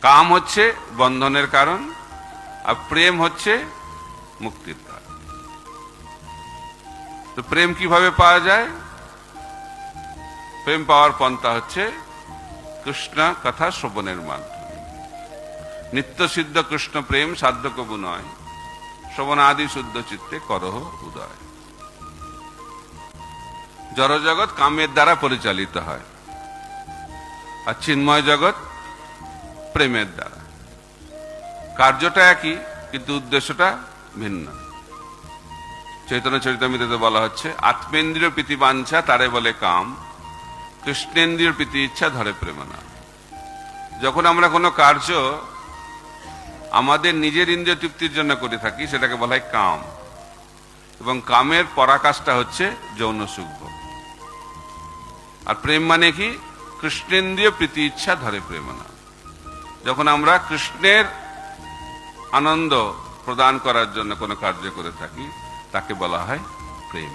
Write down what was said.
কাম হচ্ছে বন্ধনের কারণ, আর প্রেম হচ্ছে মুক্তির কারণ। তো প্রেম কিভাবে পাওয়া যায়? প্রেম পাওয়ার পন্থা হচ্ছে কৃষ্ণ কথা শ্রবণের মাধ্যমে। নিত্য সিদ্ধ কৃষ্ণ প্রেম সাধ্য কবু নয়, শ্রবণ আদি শুদ্ধ চিত্তে করহ উদয়। জড় জগৎ কামের দ্বারা পরিচালিত হয়, আর চিন্ময় জগৎ প্রেমের দ্বারা। কার্যটা একই, কিন্তু উদ্দেশ্যটা ভিন্ন। চৈতন্য চরিতামৃতে বলা হচ্ছে, আত্মেন্দ্রিয় প্রীতি বাঞ্ছা তারে বলে কাম, কৃষ্ণেন্দ্রিয় প্রীতি ইচ্ছা ধরে প্রেম না। যখন আমরা কোনো কার্য আমাদের নিজের ইন্দ্রিয় তৃপ্তির জন্য করে থাকি, সেটাকে বলা হয় কাম, এবং কামের পরাকাষ্ঠা হচ্ছে যৌন সুখ ভোগ। আর প্রেম মানে কি? কৃষ্ণেন্দ্রিয় প্রীতি ইচ্ছা ধরে প্রেম না। যখন আমরা কৃষ্ণের আনন্দ প্রদান করার জন্য কোনো কার্য করে থাকি, তাকে বলা হয় প্রেম।